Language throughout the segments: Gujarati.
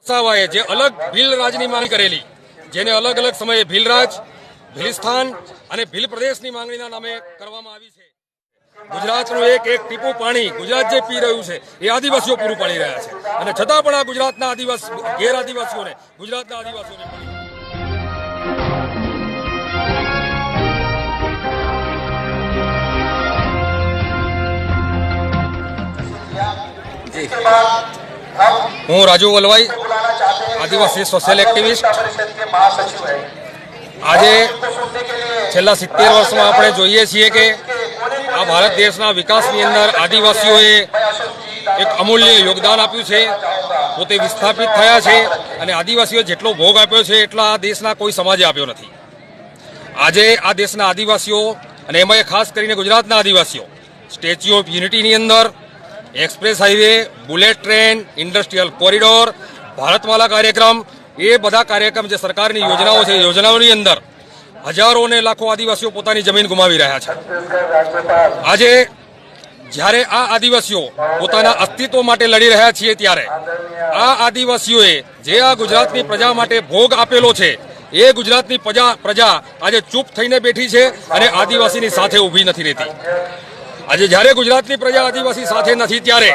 વસાવાએ જે અલગ ભીલ રાજની માંગણી કરેલી, જેને અલગ અલગ સમયે ભીલ રાજ, ભીલિસ્તાન અને ભીલ પ્રદેશની માંગણીના નામે કરવામાં આવી છે. ગુજરાતનું એક એક ટીપું પાણી ગુજરાત જે પી રહ્યું છે એ આદિવાસીઓ પૂરું પાડી રહ્યા છે, અને છતાં પણ આ ગુજરાતના ગેર આદિવાસીઓને ગુજરાતના આદિવાસીઓને હું રાજુ વલવાઈ, આદિવાસી સોશિયલ એક્ટિવિસ્ટ. આજે છેલ્લા 70 વર્ષમાં આપણે જોઈએ છીએ કે આ ભારત દેશના વિકાસની અંદર આદિવાસીઓએ એક અમૂલ્ય યોગદાન આપ્યું છે, પોતે વિસ્થાપિત થયા છે, અને આદિવાસીઓએ જેટલો ભોગ આપ્યો છે એટલા આ દેશના કોઈ સમાજે આપ્યો નથી. આજે આ દેશના આદિવાસીઓ, અને એમાં ખાસ કરીને ગુજરાતના આદિવાસીઓ, સ્ટેચ્યુ ઓફ યુનિટીની અંદર express highway, bullet train, industrial corridor, Bharatmala કાર્યક્રમ, એ બધા કાર્યક્રમ જે સરકારની યોજનાઓ છે, યોજનાઓની અંદર હજારો અને લાખો આદિવાસીઓ પોતાની જમીન ગુમાવી રહ્યા છે. આજે જ્યારે આ આદિવાસીઓ પોતાના અસ્તિત્વ માટે લડી રહ્યા છીએ, ત્યારે આ આદિવાસીઓએ જે આ ગુજરાતની પ્રજા માટે ભોગ આપેલો છે, એ ગુજરાતની પ્રજા આજે ચૂપ થઈને બેઠી છે અને આદિવાસીની સાથે ઊભી નથી રહેતી. આજે જ્યારે ગુજરાતની પ્રજા આદિવાસી સાથે નથી, ત્યારે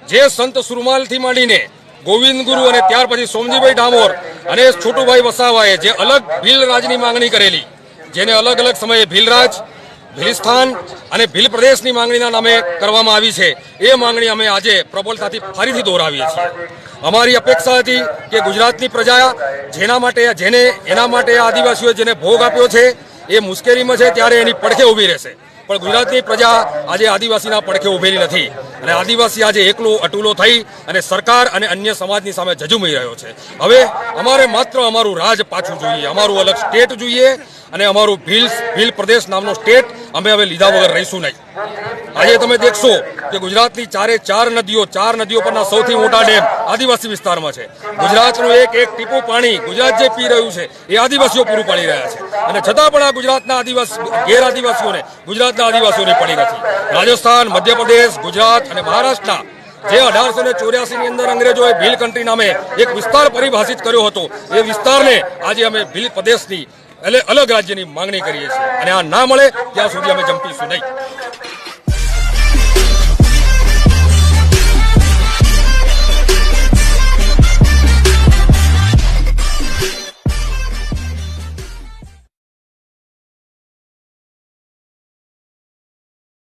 જે સંત સુરમાલથી માંડીને ગોવિંદ ગુરુ અને ત્યાર પછી સોમજીભાઈ ડામોર અને છોટુભાઈ વસાવાએ જે અલગ ભીલ રાજની માંગણી કરેલી, જેને અલગ અલગ સમયે ભીલ રાજ, ભીલિસ્તાન અને ભીલ પ્રદેશની માંગણીના નામે કરવામાં આવી છે, એ માંગણી અમે આજે પ્રબળતાથી ફરીથી દોહરાવીએ છીએ. અમારી અપેક્ષા હતી કે ગુજરાતની પ્રજા એના માટે આદિવાસીઓએ જેને ભોગ આપ્યો છે એ મુશ્કેલીમાં છે ત્યારે એની પડખે ઊભી રહેશે, પણ ગુજરાતની પ્રજા આજે આદિવાસીના પડખે ઉભેલી નથી, અને આદિવાસી આજે એકલો અટુલો થઈ અને સરકાર અને અન્ય સમાજની સામે ઝઝુમી રહ્યો છે. હવે અમારે માત્ર અમારું રાજ પાછું જોઈએ, અમારું અલગ સ્ટેટ જોઈએ, અને અમારું ભીલ પ્રદેશ નામનો સ્ટેટ અમે હવે લીધા વગર રહીશું નહીં. આજે તમે દેખશો કે ગુજરાતની ચાર નદીઓ પરના સૌથી મોટા ડેમ આદિવાસી વિસ્તારમાં છે. ગુજરાતનું એક એક ટીપું પાણી ગુજરાત જે પી રહ્યું છે એ આદિવાસીઓ પૂરું પાડી રહ્યા છે, અને છતાં પણ આ ગુજરાતના ગેર આદિવાસીઓને ગુજરાતના આદિવાસીઓને પડી નથી. રાજસ્થાન, મધ્યપ્રદેશ, ગુજરાત અને મહારાષ્ટ્રના જે 1884ની અંદર અંગ્રેજોએ ભીલ કન્ટ્રી નામે એક વિસ્તાર પરિભાષિત કર્યો હતો, એ વિસ્તારને આજે અમે ભીલ પ્રદેશની અલગ રાજ્યની માંગણી કરીએ છીએ, અને આ ના મળે ત્યાં સુધી અમે જંપીશું નહીં.